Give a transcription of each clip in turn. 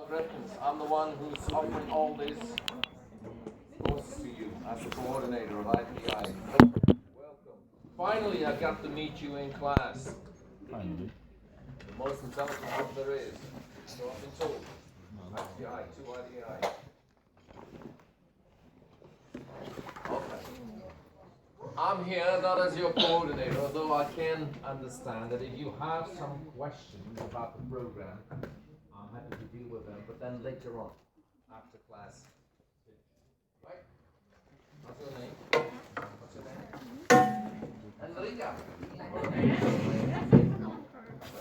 Reference. I'm the one who's offering all these courses to you as the coordinator of IPI. Welcome. Finally, I got to meet you in class. Finally. The most intelligent group there is. So I've been told. IPI, 2 IPI. Okay. I'm here not as your coordinator, although I can understand that if you have some questions about the program, I'm happy to deal with them, but then later on, after class. Right? What's your name? What's your name? Enrica.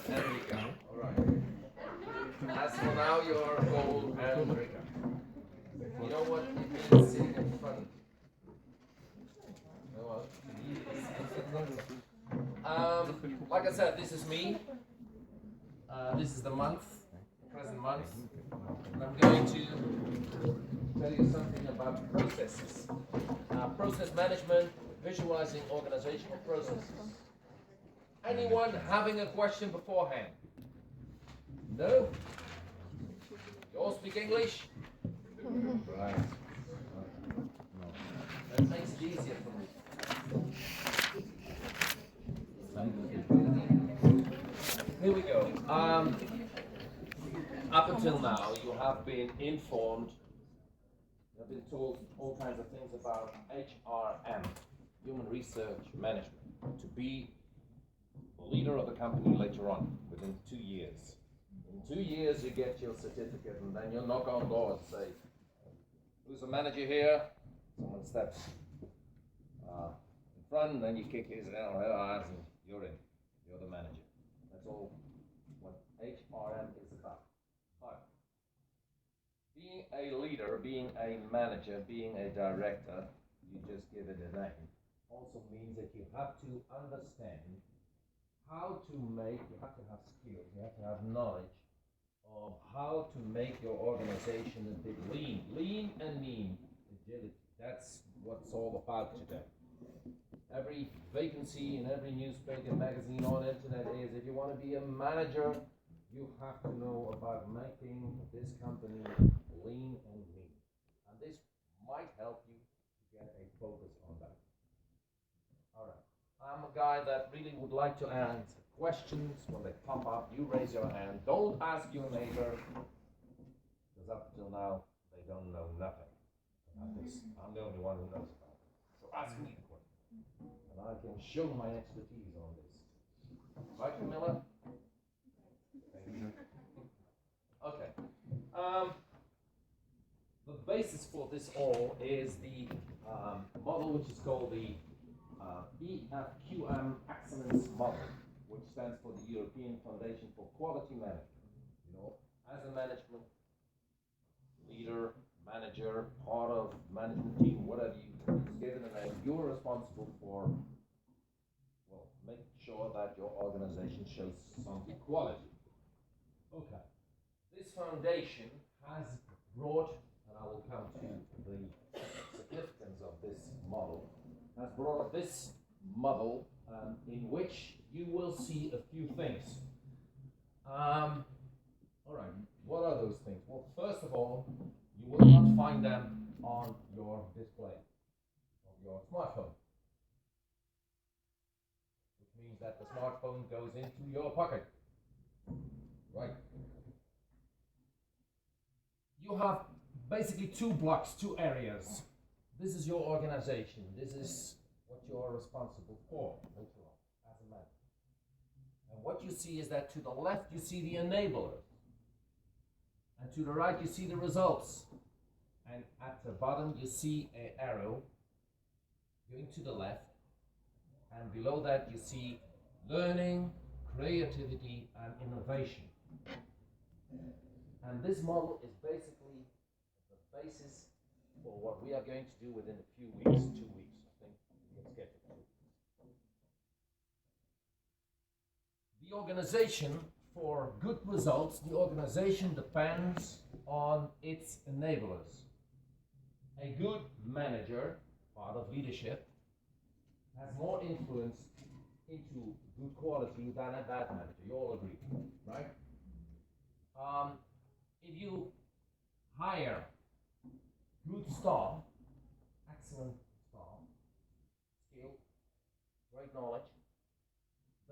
Enrica. Alright. As for now, you're called Enrica. You know what it means sitting in front? Like I said, this is me. This is the month, present month. And I'm going to tell you something about processes. Process management, visualizing organizational processes. Anyone having a question beforehand? No? You all speak English? Right. That makes it easier for me. Here we go. Up until now, you have been informed, you have been told all kinds of things about HRM, Human Research Management, to be the leader of the company later on, within 2 years. In 2 years, you get your certificate, and then you'll knock on doors and say, who's the manager here? Someone steps in front, and then you kick his ass, and you're in. You're the manager. That's all what HRM is about. But being a leader, being a manager, being a director, you just give it a name, also means that you have to understand how to make, you have to have skills, you have to have knowledge of how to make your organization a bit lean. Lean and mean. Agility. That's what it's all about today. Every vacancy in every newspaper, magazine, on internet is, if you want to be a manager, you have to know about making this company lean and mean. And this might help you to get a focus on that. Alright. I'm a guy that really would like to answer questions when they pop up. You raise your hand. Don't ask your neighbor, because up till now, they don't know nothing about this. I'm the only one who knows about it. So ask me the question. And I can show my expertise on this. Right, Camilla? Thank you. Okay. The basis for this all is the model which is called the EFQM Excellence Model, which stands for the European Foundation for Quality Management. You know, as a management leader, manager, part of management team, whatever you given a name, you're responsible for, well, making sure that your organization shows some quality. Okay. This foundation has brought, and I will come to the significance of this model, has brought this model in which you will see a few things. All right, what are those things? Well, first of all, you will not find them on your display of your smartphone, which means that the smartphone goes into your pocket. Right. You have basically 2 blocks, 2 areas. This is your organization. This is what you are responsible for later on as a manager. And what you see is that to the left you see the enablers, and to the right you see the results. And at the bottom you see an arrow going to the left, and below that you see learning, creativity, and innovation. And this model is basically the basis for what we are going to do within a few weeks, 2 weeks, I think we have scheduled 2 weeks. The organization, for good results, the organization depends on its enablers. A good manager, part of leadership, has more influence into good quality than a bad manager. You all agree, right? If you hire good staff, excellent staff, skill, great knowledge,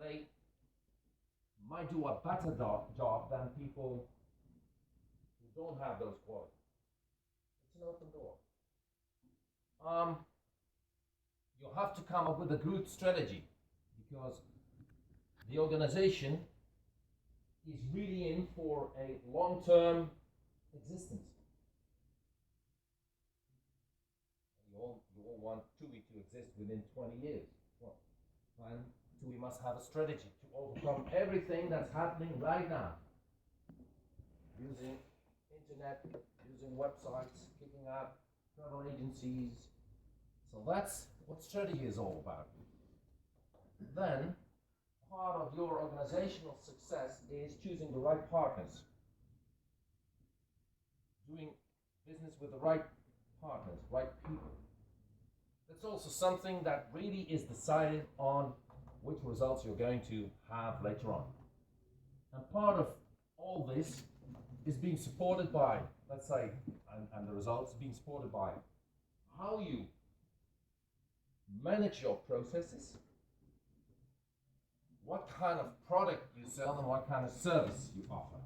they might do a better job than people who don't have those qualities. It's an open door. You have to come up with a good strategy because the organization is really in for a long-term existence. You all want TUI to exist within 20 years. Well, and TUI must have a strategy to overcome everything that's happening right now. Using internet, using websites, kicking out travel agencies. So that's what strategy is all about. Then, part of your organizational success is choosing the right partners. Doing business with the right partners, right people. That's also something that really is decided on which results you're going to have later on. And part of all this is being supported by, let's say, and the results being supported by how you manage your processes, what kind of product you sell, and what kind of service you offer.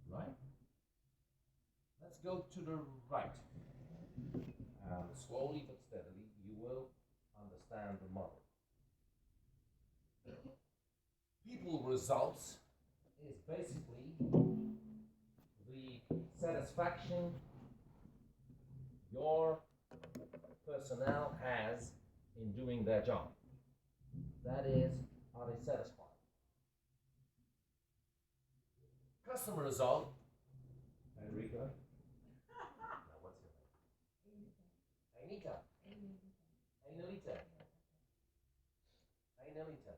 Right? Let's go to the right. And slowly but steadily, you will understand the model. People results is basically the satisfaction your personnel has in doing their job. That is, are they satisfied? Customer result. Enrico? No, what's your name? Anita. Anita. Anita.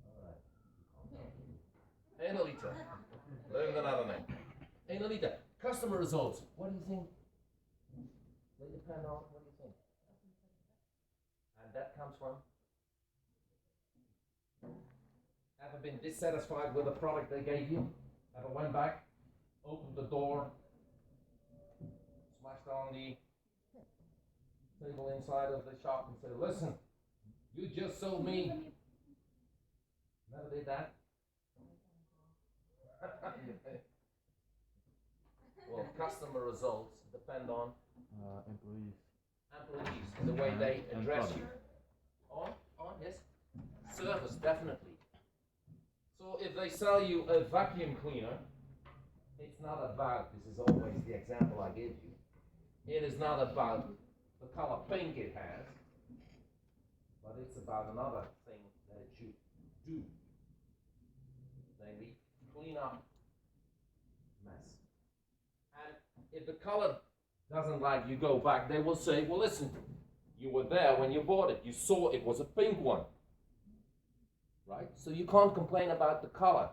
Alright. Anita. Learn another name. Anita. Customer results. What do you think? They depend on, what do you think? And that comes from? Ever been dissatisfied with the product they gave you? Ever went back, opened the door, smashed on the table inside of the shop and said, listen, you just sold me. Never did that? Well, customer results depend on Employees. employees, the way they address you. On, yes. Service, definitely. So if they sell you a vacuum cleaner, it's not about, this is always the example I give you, it is not about the color pink it has, but it's about another thing that it should do. Namely, clean up mess. And if the color doesn't like you go back, they will say, well listen, you were there when you bought it, you saw it was a pink one. Right? So you can't complain about the color,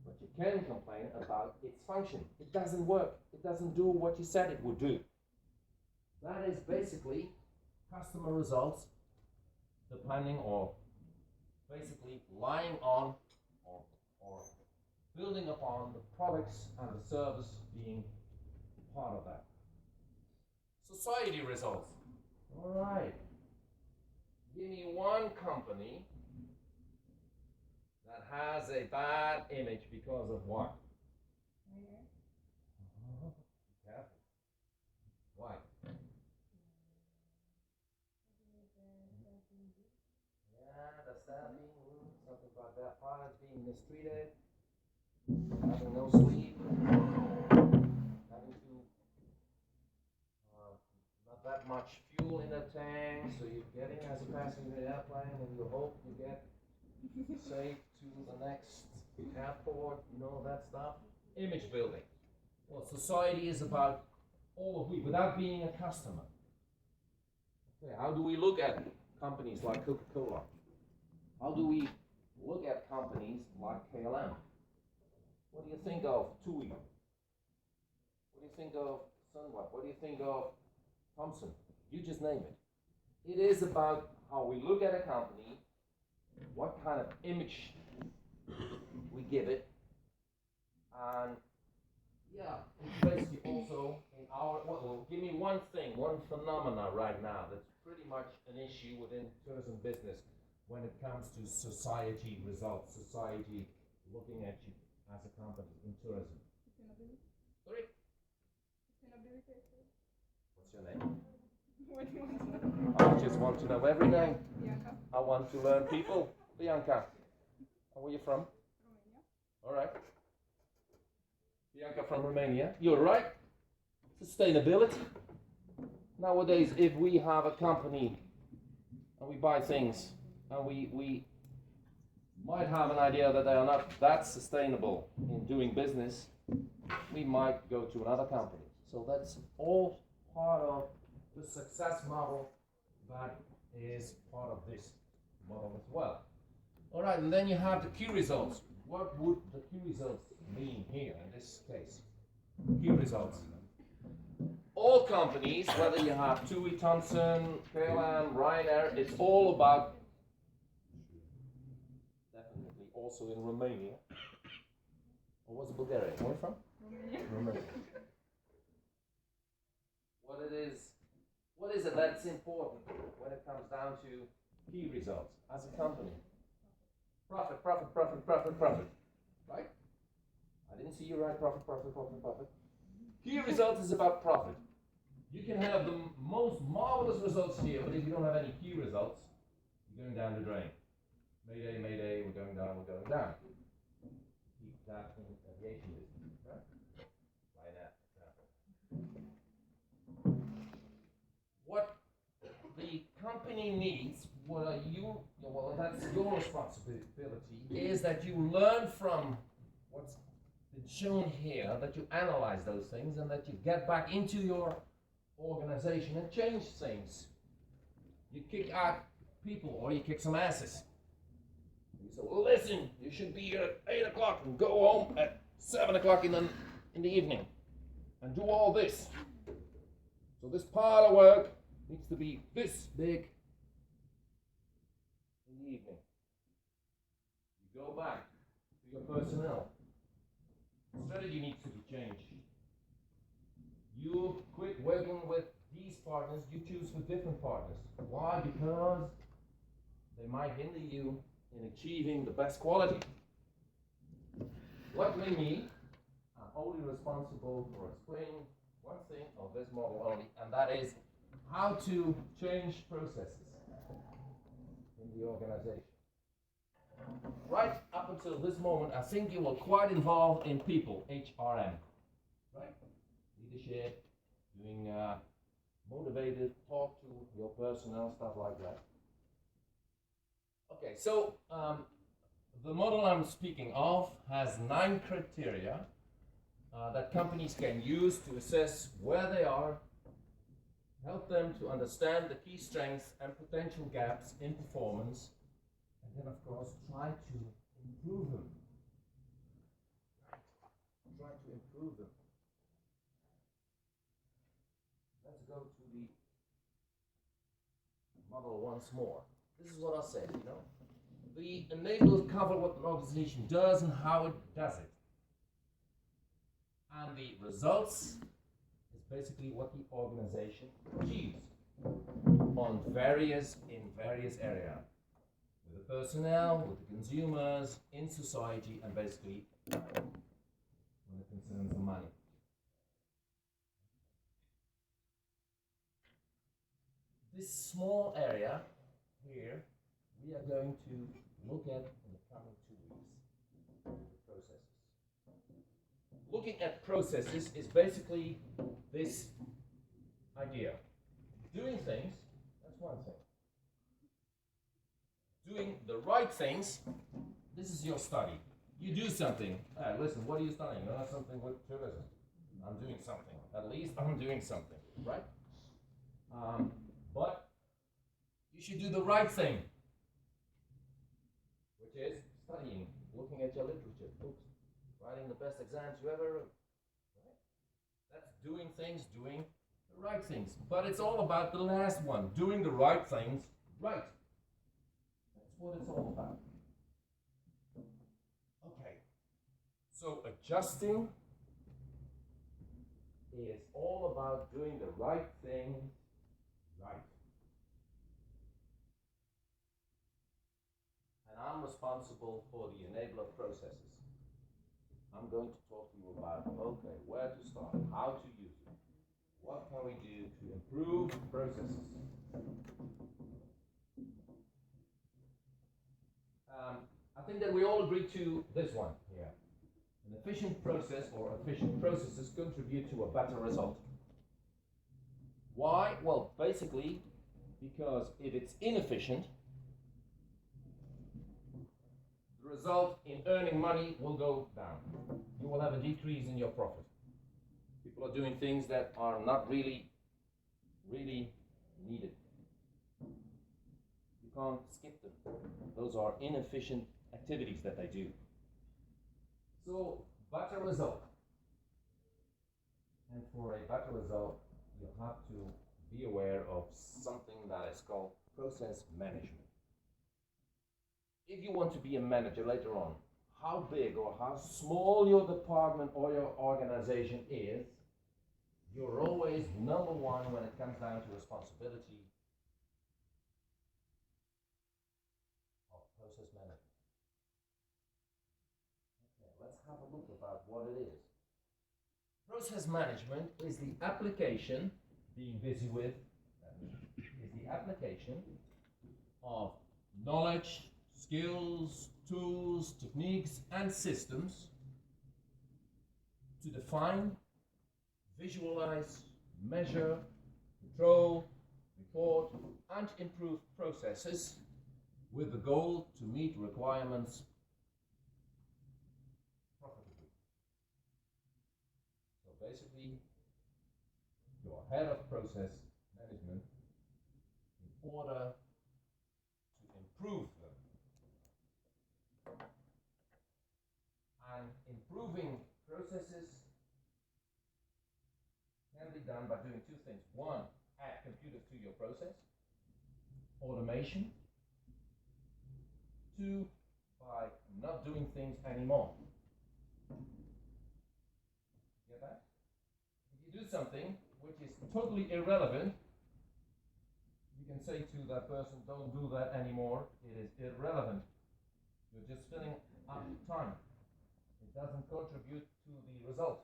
but you can complain about its function. It doesn't work. It doesn't do what you said it would do. That is basically customer results depending or basically relying on or building upon the products and the service being part of that. Society results. All right. Give me one company that has a bad image because of what? Careful. Why? Yeah, the staffing, something about that. Pilots being mistreated, having no sleep, having to not that much fuel in the tank, so you're getting as a passenger in the airplane and you hope you get safe to the next airport, you know, that stuff. Image building. Well, society is about all of we, without being a customer. Okay, how do we look at companies like Coca-Cola? How do we look at companies like KLM? What do you think of TUI? What do you think of Sunweb? What do you think of Thompson? You just name it. It is about how we look at a company, what kind of image we give it, and yeah, it's basically all also in our, well, give me one thing, one phenomena right now that's pretty much an issue within tourism business when it comes to society results, society looking at you as a company in tourism. Sustainability. Sorry? Sustainability, I said. What's your name? What do you want to know? I just want to know every name. Bianca, I want to learn people. Bianca, where are you from? Romania. All right. Bianca from Romania. You're right. Sustainability. Nowadays, if we have a company and we buy things and we might have an idea that they are not that sustainable in doing business, we might go to another company. So that's all part of the success model that is part of this model as well. All right, and then you have the key results. What would the key results mean here in this case? Key results. All companies, whether you have TUI, Thomson, KLM, Ryanair, it's all about, definitely also in Romania. Or was it Bulgaria? Where are you from? Romania. Romania. What is it that's important when it comes down to key results as a company? Profit, profit, profit, profit, profit. Right? I didn't see you right. Profit, profit, profit, profit. Key result is about profit. You can have the most marvelous results here, but if you don't have any key results, you're going down the drain. Mayday, mayday, we're going down, we're going down. Keep that in aviation business, right? Right now, example. What the company needs, what are you, well, that's your responsibility, is that you learn from what's been shown here, that you analyze those things, and that you get back into your organization and change things. You kick out people or you kick some asses. You say, well, listen, you should be here at 8 o'clock and go home at 7 o'clock in the evening and do all this. So this pile of work needs to be this big in the evening. You go back to your personnel. Strategy needs to be changed. You quit working with these partners, you choose with different partners. Why? Because they might hinder you in achieving the best quality. Luckily me, I'm only responsible for explaining one thing of this model only, and that is how to change processes in the organization. Right up until this moment, I think you were quite involved in people, HRM, right? Leadership, doing motivated, talk to your personnel, stuff like that. Okay, so the model I'm speaking of has 9 criteria that companies can use to assess where they are, help them to understand the key strengths and potential gaps in performance, and then of course try to improve them. Try to improve them. Let's go to the model once more. This is what I said, you know. The enablers cover what an organization does and how it does it. And the results is basically what the organization achieves in various areas. With the personnel, with the consumers, in society, and basically when it concerns the money. This small area here, we are going to look at in the coming 2 weeks. The processes. Looking at processes is basically this idea. Doing things, that's one thing. Doing the right things, this is your study. You do something. Listen, what are you studying? Something with tourism. I'm doing something. At least I'm doing something, right? But you should do the right thing, which is studying, looking at your literature, books, writing the best exams you ever wrote. Right? That's doing things, doing the right things. But it's all about the last one, doing the right things right. That's what it's all about. Okay. So adjusting is all about doing the right thing right. And I'm responsible for the enabler processes. I'm going to talk to you about, okay, where to start, how to use it, what can we do to improve processes. I think that we all agree to this one here. An efficient process or efficient processes contribute to a better result. Why? Well, basically, because if it's inefficient, the result in earning money will go down. You will have a decrease in your profit. People are doing things that are not really needed. You can't skip them. Those are inefficient activities that they do. So, better result. And for a better result, you have to be aware of something that is called process management. If you want to be a manager later on, how big or how small your department or your organization is, you're always number one when it comes down to responsibility of process management. Okay, let's have a look about what it is. Process management is the application, being busy with, is the application of knowledge, skills, tools, techniques, and systems to define, visualize, measure, control, report, and improve processes with the goal to meet requirements profitably. So basically, you're head of process management in order to improve them. And improving processes can be done by doing two things. One, add computers to your process, automation. Two, by not doing things anymore. Get that? If you do something which is totally irrelevant, you can say to that person, don't do that anymore, it is irrelevant. You're just filling up time. It doesn't contribute to the result.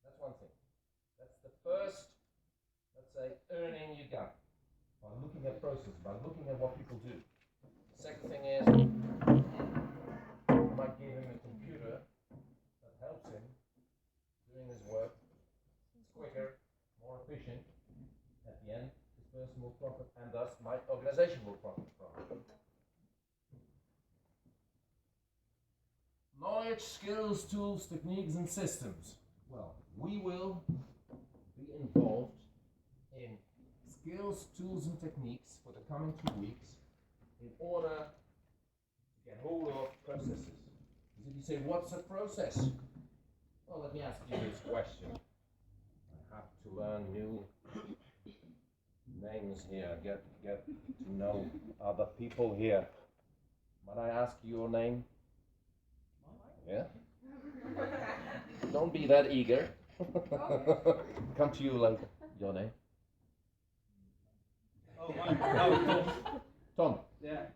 That's one thing. That's the first, let's say, earning you got by looking at process, by looking at what people do. The second thing is, you might give him a computer that helps him doing his work. It's quicker, more efficient. At the end, this person will profit, and thus my organization will profit from it. Knowledge, skills, tools, techniques, and systems. Well, we will be involved in skills, tools, and techniques for the coming 2 weeks in order to get hold of processes. Because if you say, what's a process? Well, let me ask you this question. I have to learn new names here, get to know other people here. Might I ask your name? Yeah? Don't be that eager. Come to you later. Your name? Oh, Tom. Tom. Yeah.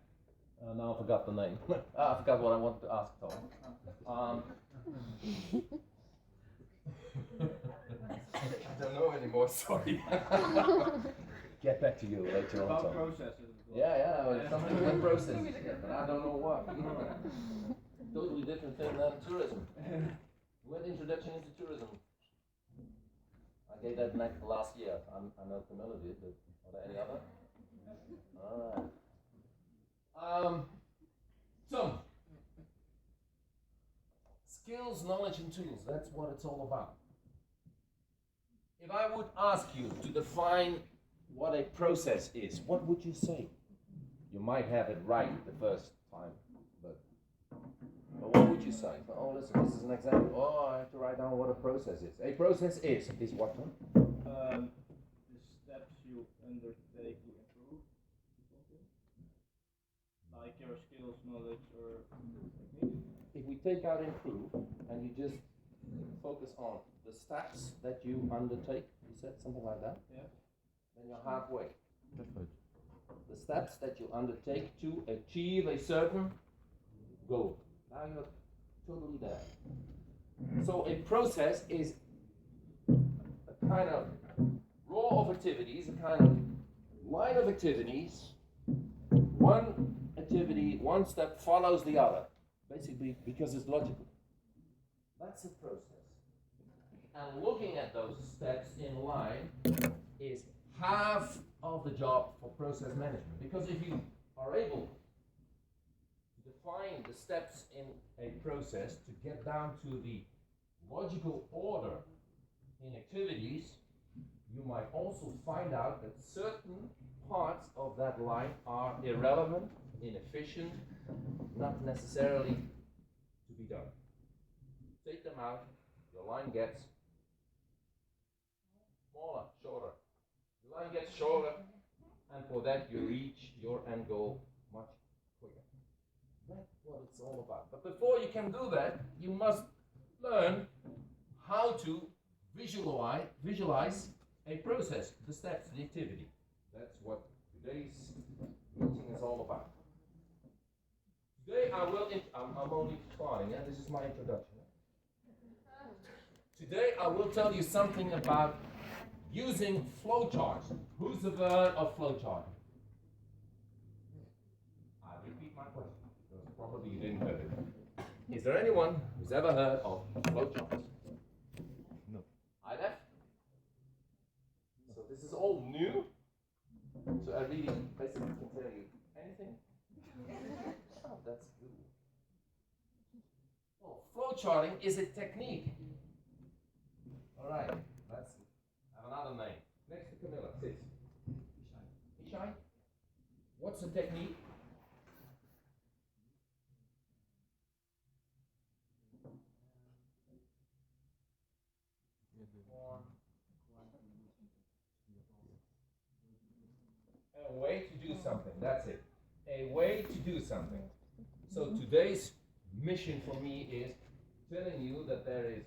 Now I forgot the name. I forgot what I wanted to ask Tom. I don't know anymore, sorry. Get back to you later on, About Tom. processes as well. Yeah, well, something with process, but I don't know what. Totally different thing than tourism. What introduction into tourism? I gave that last year. I know Camilla did, but are there any other? Alright. So, skills, knowledge, and tools, that's what it's all about. If I would ask you to define what a process is, what would you say? You might have it right the first time, but what would you say? Oh, listen, this is an example. Oh, I have to write down what a process is. A process is what one? The steps you undertake to improve something, like your skills, knowledge, or technique. If we take out improve and you just focus on the steps that you undertake. You said something like that? Yeah. Then you're halfway. The steps that you undertake to achieve a certain goal. Now you're totally there. So a process is a kind of row of activities, a kind of line of activities. One activity, one step follows the other, basically because it's logical. That's a process. And looking at those steps in line is half of the job for process management. Because if you are able to define the steps in a process to get down to the logical order in activities, you might also find out that certain parts of that line are irrelevant, inefficient, not necessarily to be done. Take them out, your line gets smaller, shorter. The line gets shorter, and for that you reach your end goal much quicker. That's what it's all about. But before you can do that, you must learn how to visualize a process, the steps, the activity. That's what today's meeting is all about. Today I'm only starting, yeah? This is my introduction. Today I will tell you something about using flowcharts. Who's ever heard of flowchart? I repeat my question, because probably you didn't hear it. Is there anyone who's ever heard of flowcharts? No. Either? So this is all new. So I really basically can tell you anything. Oh, that's good. Well, flowcharting is a technique. All right, let's have another name. Next to Camilla, sit. Ishai. What's the technique? A way to do something, that's it. A way to do something. So today's mission for me is telling you that there is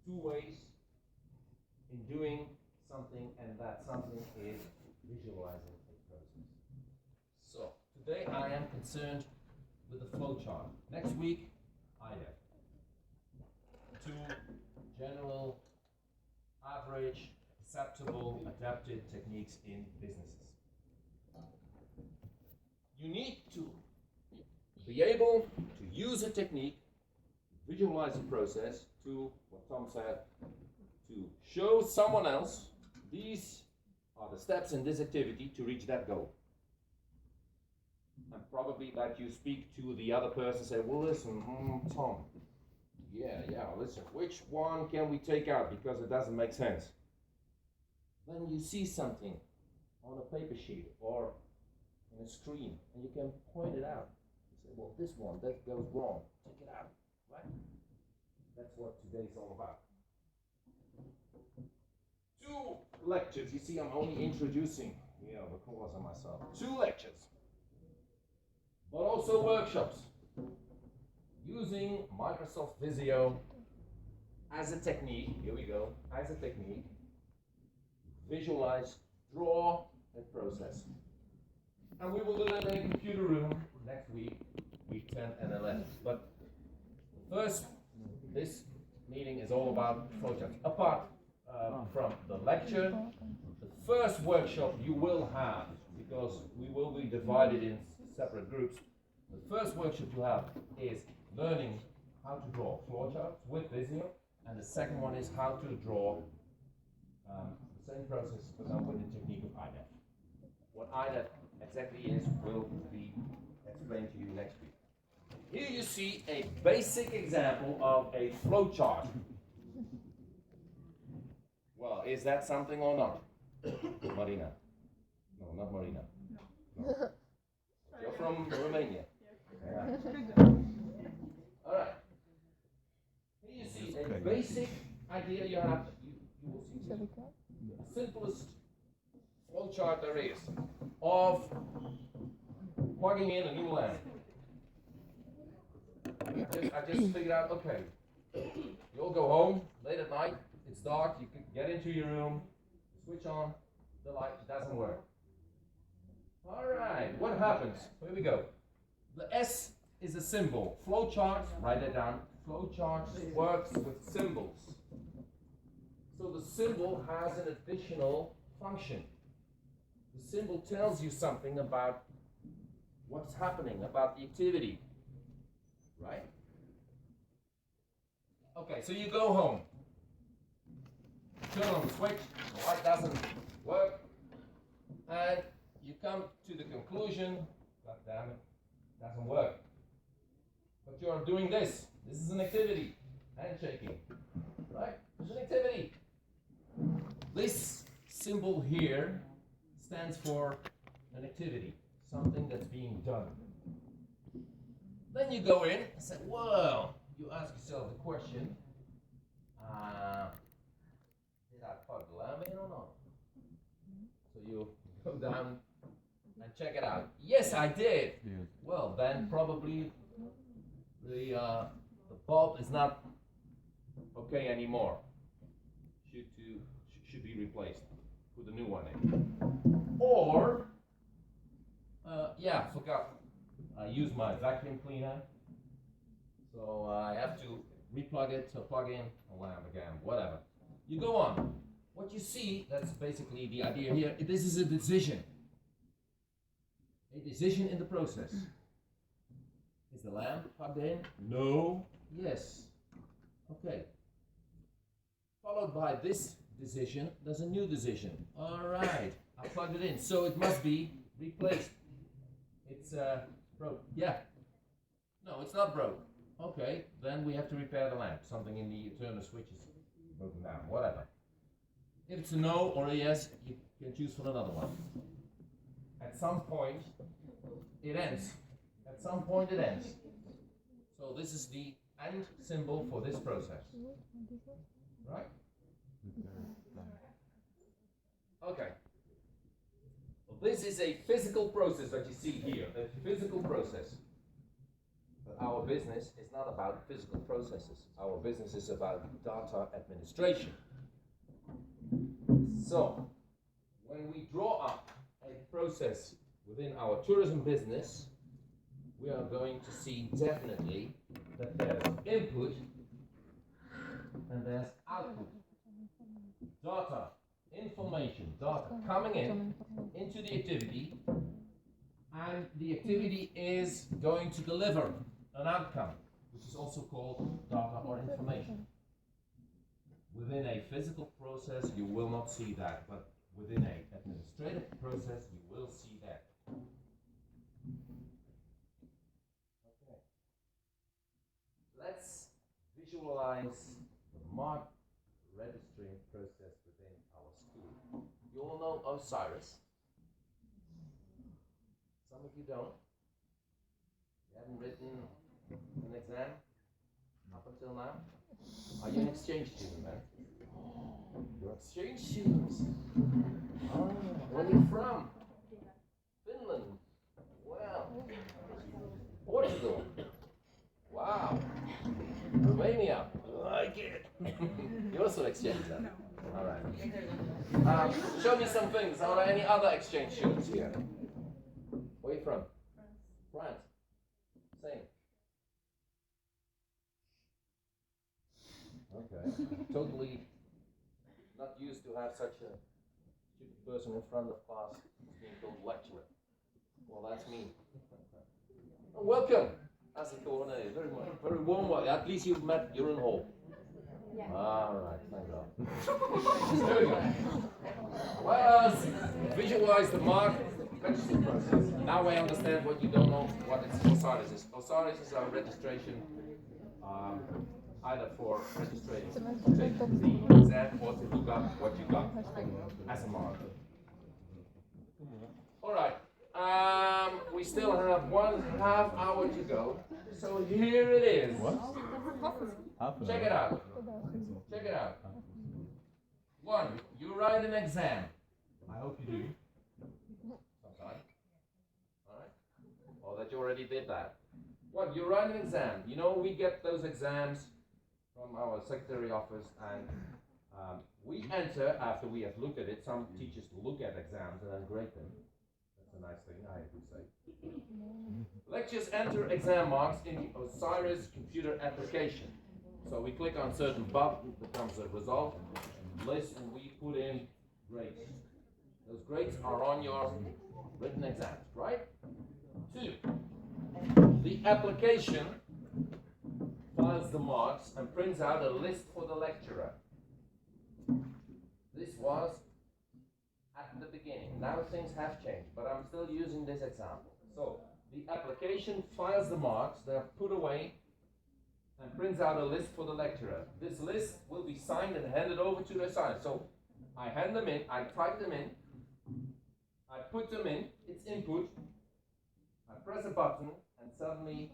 two ways in doing something, and that something is visualizing a process. So today I am concerned with the flowchart. Next week, IDEF. Two general, average, acceptable, adapted techniques in businesses. You need to be able to use a technique, visualize a process to, what Tom said, to show someone else these are the steps in this activity to reach that goal. And probably that you speak to the other person, say, well, listen, Tom, listen, which one can we take out because it doesn't make sense? Then you see something on a paper sheet or in a screen, and you can point it out. You say, well, this one, that goes wrong. Take it out, right? That's what today's all about. Two lectures. You see, I'm only introducing, the course and myself. 2 lectures, but also workshops using Microsoft Visio as a technique. Here we go. As a technique, visualize, draw a process. And we will do that in a computer room next week, week 10 and 11. But first, this meeting is all about flowcharts. Apart from the lecture, the first workshop you will have, because we will be divided in separate groups, the first workshop you have is learning how to draw flowcharts with Visio, and the second one is how to draw the same process, for example, with the technique of IDEF. What IDEF exactly is will be explained to you next week. Here you see a basic example of a flowchart. Well, is that something or not? Marina? No, not Marina. No. You're from Romania. Yeah. All right. Here you see a basic idea you have. You will see the simplest flowchart there is of plugging in a new lamp. I just figured out, okay, the old go home late at night, it's dark, you can get into your room, switch on the light, it doesn't work. Alright, what happens? Here we go. The S is a symbol. Flowchart, write it down. Flowchart works with symbols. So the symbol has an additional function. The symbol tells you something about what's happening, about the activity. Right? Okay, so you go home. Turn on the switch, the light doesn't work, and you come to the conclusion, God damn it, doesn't work. But you are doing this. This is an activity. Handshaking. Right? It's an activity. This symbol here stands for an activity, something that's being done. Then you go in and say, well, you ask yourself the question, did I plug the lamp in or not? So you go down and check it out. Yes, I did. Yeah. Well, then probably the bulb is not okay anymore. Should be replaced. Put a new one in. Or, forgot. I use my vacuum cleaner, so I have to replug it, so plug in a lamp again, whatever. You go on. What you see, that's basically the idea here, this is a decision. A decision in the process. Is the lamp plugged in? No. Yes. Okay. Followed by this decision, there's a new decision. All right, I plugged it in, so it must be replaced. It's broke. Yeah. No, it's not broke. Okay, then we have to repair the lamp. Something in the turner switch is broken down. Whatever. If it's a no or a yes, you can choose for another one. At some point, it ends. At some point, it ends. So this is the end symbol for this process. Right? Okay. Well, this is a physical process that you see here. A physical process. But our business is not about physical processes. Our business is about data administration. So, when we draw up a process within our tourism business, we are going to see definitely that there's input and there's output. Data, information, data coming in into the activity, and the activity is going to deliver an outcome, which is also called data or information. Within a physical process, you will not see that, but within an administrative process, you will see that. Okay. Let's visualize the mark registering process within our school. You all know Osiris. Some of you don't. You haven't written an exam up until now. Are you an exchange student, man? You're exchange students. Oh, where are you from? Finland. Wow. Portugal. Wow. Romania. I like it. You also exchange that? No. All right. Show me some things. Are there any other exchange students here? Where are you from? France. Same. Okay. Totally not used to have such a stupid person in front of class being called lecturer. Well, that's me. Welcome. That's a cool name. Very warm one. At least you've met your own hole. Yeah. All right. Thank God. There we go. Well, visualize the mark registration process. Now I understand what you don't know what Osiris is. Osiris is our registration. Either for registering the exam or to look up what you got as a mark. All right. We still have 1.5 hour to go. So here it is. What? Check it out. Check it out. 1. You write an exam. I hope you do. Sometime. All right. Or that you already did that. 1. You write an exam. You know we get those exams from our secretary office, and we enter after we have looked at it. Some teachers look at exams and then grade them. That's a nice thing, I would say. Lectures enter exam marks in the Osiris computer application. So we click on certain button, becomes a result list, and we put in grades. Those grades are on your written exams, right? 2. The application files the marks and prints out a list for the lecturer. This was at the beginning. Now things have changed, but I'm still using this example. So the application files the marks, they are put away, and prints out a list for the lecturer. This list will be signed and handed over to the assigner. So I hand them in, I type them in, I put them in, it's input, I press a button, and suddenly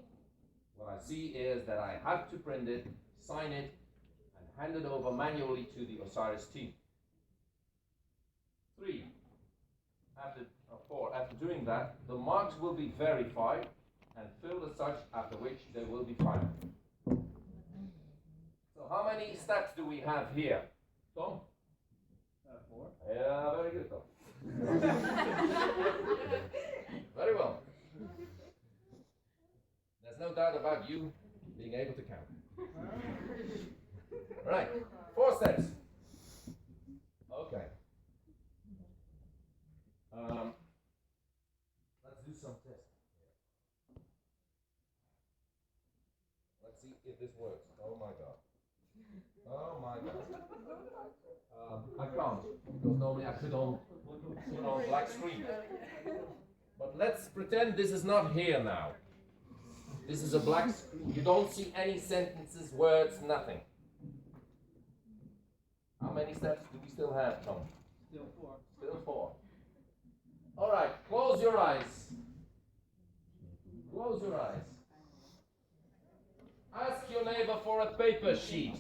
what I see is that I have to print it, sign it, and hand it over manually to the Osiris team. 4. After doing that, the marks will be verified and filled as such, after which they will be final. So how many steps do we have here? Tom? 4. Yeah, very good, Tom. Very well. There's no doubt about you being able to count. Right, 4 steps. Okay. Let's do some tests. Let's see if this works. Oh my God. Oh my God. I can't, because normally I put on black screen. But let's pretend this is not here now. This is a black screen. You don't see any sentences, words, nothing. How many steps do we still have, Tom? Still 4. Still 4. All right, close your eyes. Close your eyes. Ask your neighbor for a paper sheet.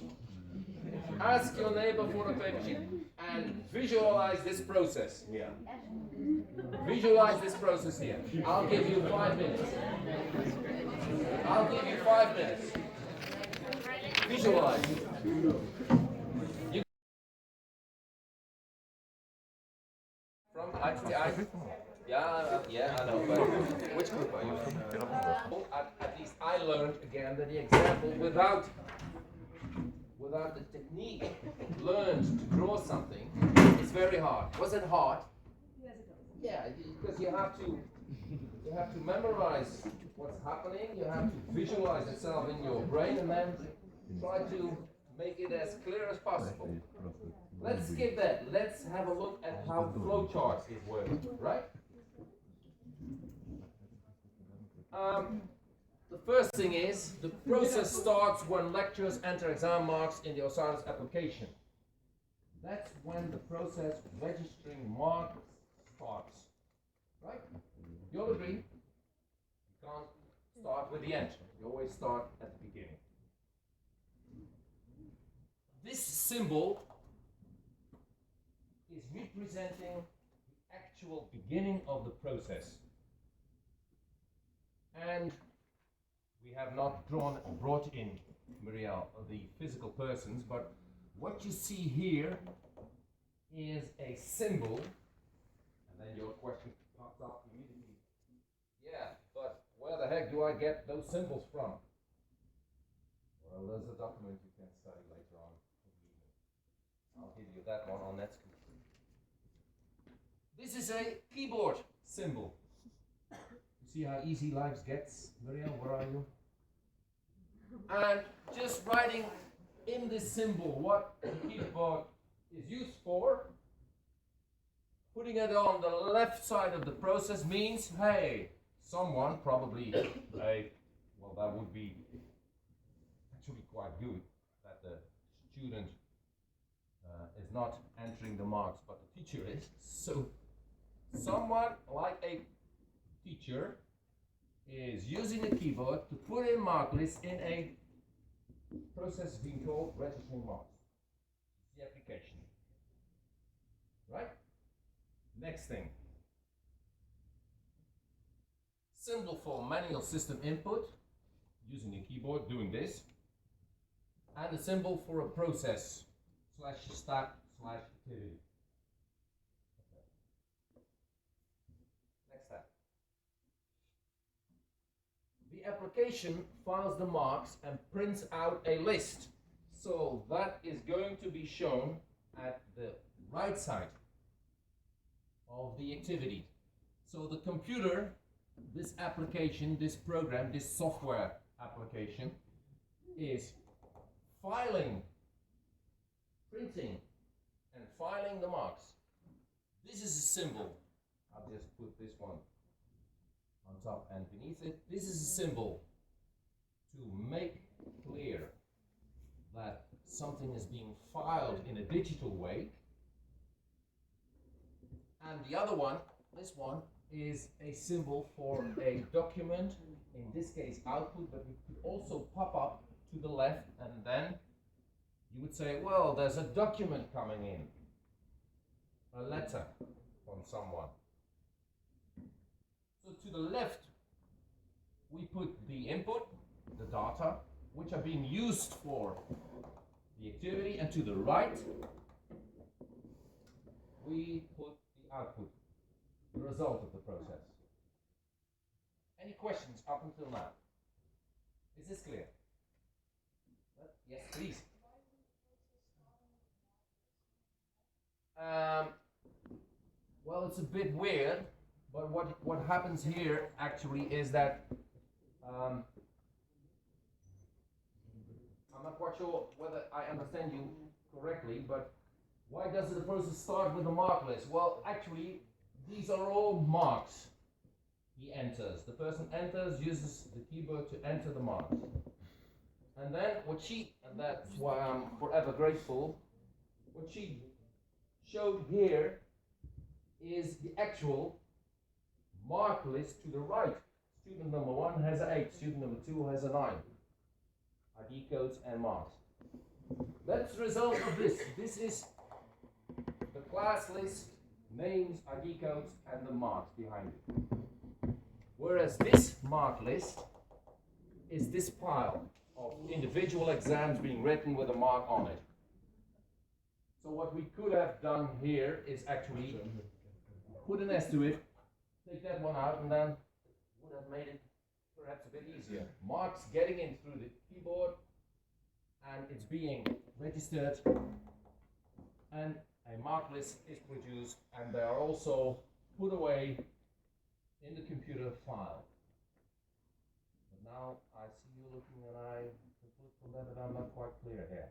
Ask your neighbor for a paper sheet and visualize this process here. Visualize this process here. I'll give you 5 minutes. I'll give you 5 minutes. Visualize. From yeah, I know, but which group are you in? At least I learned again that the example without the technique learned to draw something is very hard. Was it hard? Yes, it was. Yeah, because you have to memorize what's happening, you have to visualize itself in your brain, and then try to make it as clear as possible. Let's skip that. Let's have a look at how flowchart is working, right? The first thing is, the process starts when lecturers enter exam marks in the Osiris application. That's when the process registering marks starts, right? You all agree? You can't start with the end. You always start at the beginning. This symbol is representing the actual beginning of the process. And we have not brought in, Muriel, the physical persons, but what you see here is a symbol, and then your question pops up immediately. Yeah, but where the heck do I get those symbols from? Well, there's a document you can study later on in the evening. I'll give you that one on Netscape. This is a keyboard symbol. You see how easy life gets? Muriel, where are you? And just writing in this symbol what the keyboard is used for, putting it on the left side of the process means, hey, someone, probably well, that would be actually quite good, that the student is not entering the marks, but the teacher is. So someone like a teacher is using a keyboard to put in mark lists in a process being called registering marks. The application. Right? Next thing. Symbol for manual system input, using a keyboard, doing this. and a symbol for a process / start / activity. Okay. Next step. The application files the marks and prints out a list. So that is going to be shown at the right side of the activity. So the computer, this application, this program, this software application is filing, printing, and filing the marks. This is a symbol. I'll just put this one on top and beneath it. This is a symbol to make clear that something is being filed in a digital way. And the other one, this one, is a symbol for a document, in this case output, but it could also pop up to the left, and then you would say, well, there's a document coming in, a letter from someone. So to the left, we put the input, the data, which are being used for the activity, and to the right, we put the output, the result of the process. Any questions up until now? Is this clear? Yes, please. Well, it's a bit weird, but what happens here actually is that I'm not quite sure whether I understand you correctly, but why does the process start with a mark list? Well, actually, these are all marks he enters. The person enters, uses the keyboard to enter the marks. And then what she, and that's why I'm forever grateful, what she showed here is the actual mark list to the right. Student number 1 has an 8, student number 2 has a 9. ID codes and marks. That's the result of this. This is the class list, names, ID codes, and the marks behind it. Whereas this mark list is this pile of individual exams being written with a mark on it. So what we could have done here is actually put an S to it, take that one out, and then would have made it perhaps a bit easier. Marks getting in through the keyboard, and it's being registered, and a mark list is produced, and they are also put away in the computer file. But now I see you looking, and I conclude from that I'm not quite clear here.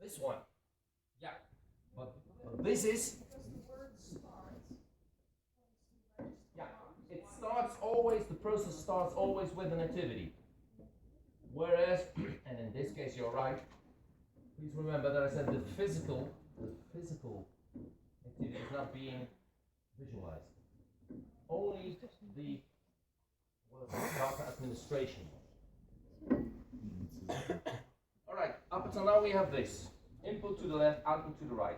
This one, yeah, but this is, yeah, it starts always, the process starts always with an activity. Whereas, and in this case you're right, please remember that I said the physical activity is not being visualized. Only the data administration. Alright, up until now we have this. Input to the left, output to the right.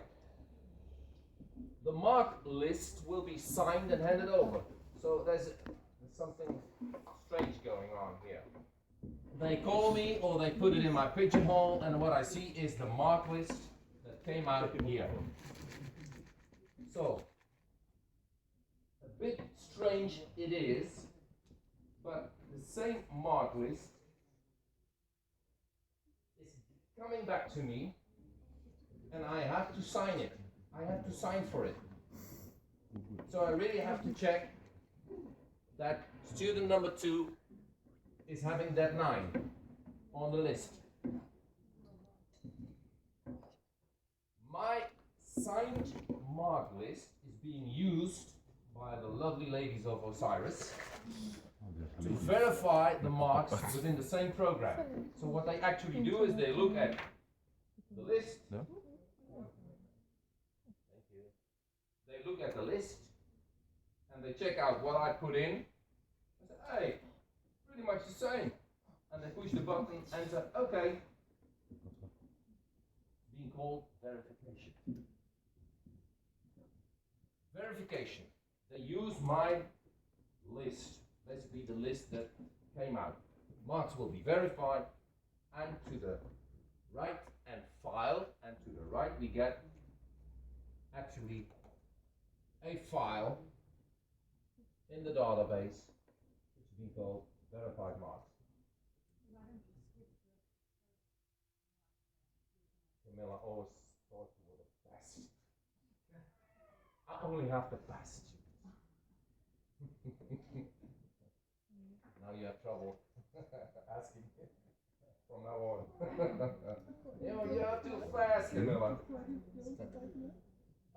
The mark list will be signed and handed over. So there's something strange going on here. They call me or they put it in my pigeonhole, and what I see is the mark list that came out here. So, a bit strange it is, but the same mark list is coming back to me, and I have to sign it. I have to sign for it. So I really have to check that student number 2 is having that 9 on the list. My signed mark list is being used by the lovely ladies of Osiris to verify the marks within the same program. So what they actually do is they look at the list. No? Thank you. They look at the list and they check out what I put in and say, hey, pretty much the same. And they push the button and say, okay. Being called verification. Verification. They use my list, basically the list that came out. Marks will be verified, and to the right and filed, and to the right we get actually a file in the database which we call verified marks. Camilla always thought you were the best. I only have the best. Now you have trouble asking from now on. You're too fast, Camilla.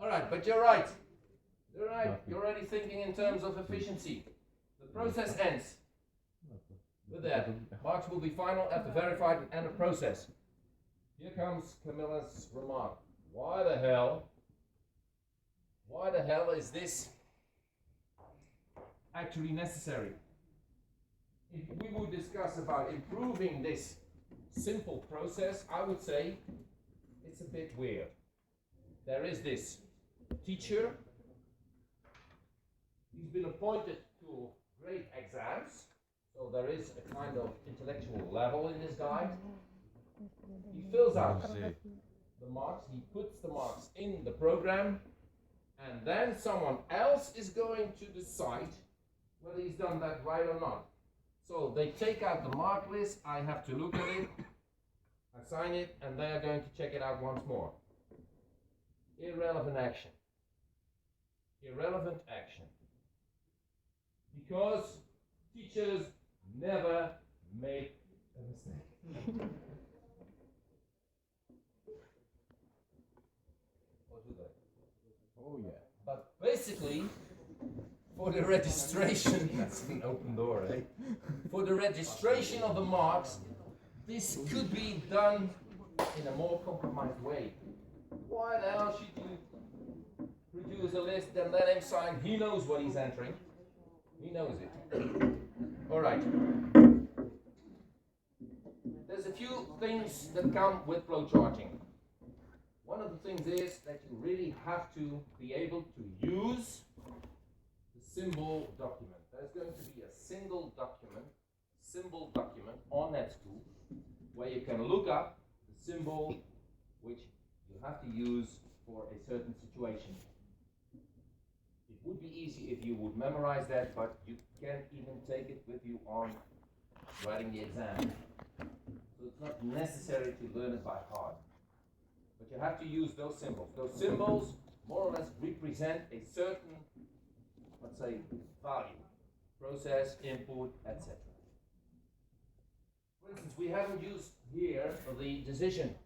Alright, but you're right. You're right. You're already thinking in terms of efficiency. The process ends with that. Marks will be final after verified and end of process. Here comes Camilla's remark. Why the hell is this actually necessary? If we would discuss about improving this simple process, I would say it's a bit weird. There is this teacher. He's been appointed to grade exams, so there is a kind of intellectual level in this guy. He fills out the marks, he puts the marks in the program, and then someone else is going to decide whether he's done that right or not. So they take out the mark list, I have to look at it, I sign it, and they are going to check it out once more. Irrelevant action. Irrelevant action. Because teachers never make a mistake. Or do they? Oh yeah. But basically, for the registration, that's an open door, eh? For the registration of the marks, this could be done in a more compromised way. Why the hell should you produce a list and let him sign? He knows what he's entering. He knows it. Alright. There's a few things that come with flowcharting. One of the things is that you really have to be able to use the symbol document. There's going to be a symbol document on NetSchool where you can look up the symbol which you have to use for a certain situation. It would be easy if you would memorize that, but you can't even take it with you on writing the exam. So it's not necessary to learn it by heart. But you have to use those symbols. Those symbols more or less represent a certain, let's say, value. Process, input, etc. For instance, we haven't used here the decision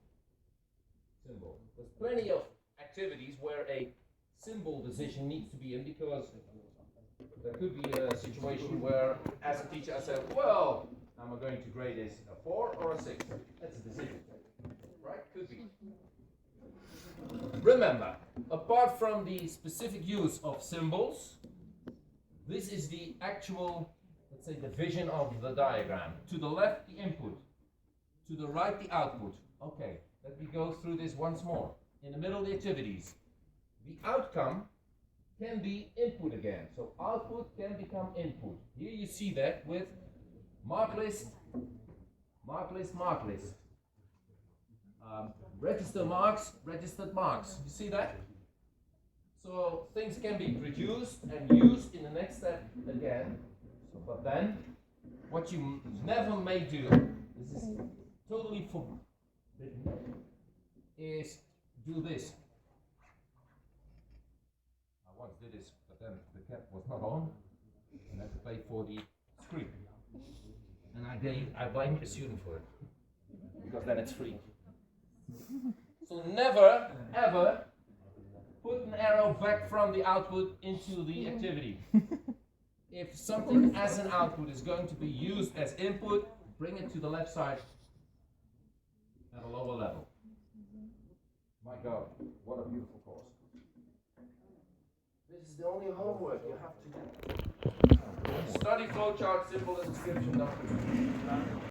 symbol. There's plenty of activities where a symbol decision needs to be in, because there could be a situation where, as a teacher, I say, well, am I going to grade this a 4 or a 6? That's a decision, right? Could be. Remember, apart from the specific use of symbols, this is the actual, let's say, division of the diagram. To the left, the input. To the right, the output. Okay, let me go through this once more. In the middle, the activities. The outcome can be input again. So output can become input. Here you see that with mark list, mark list, mark list. Register marks, registered marks. You see that? So things can be produced and used in the next step again. But then, what you never may do, this is totally forbidden, is do this. I once did this, but then the cap was not on, and I had to pay for the screen. And I blamed the student for it, because then it's free. So never, ever put an arrow back from the output into the activity. If something as an output is going to be used as input, bring it to the left side at a lower level. My God, what a beautiful course. This is the only homework you have to do. Study flowchart, symbol and description document.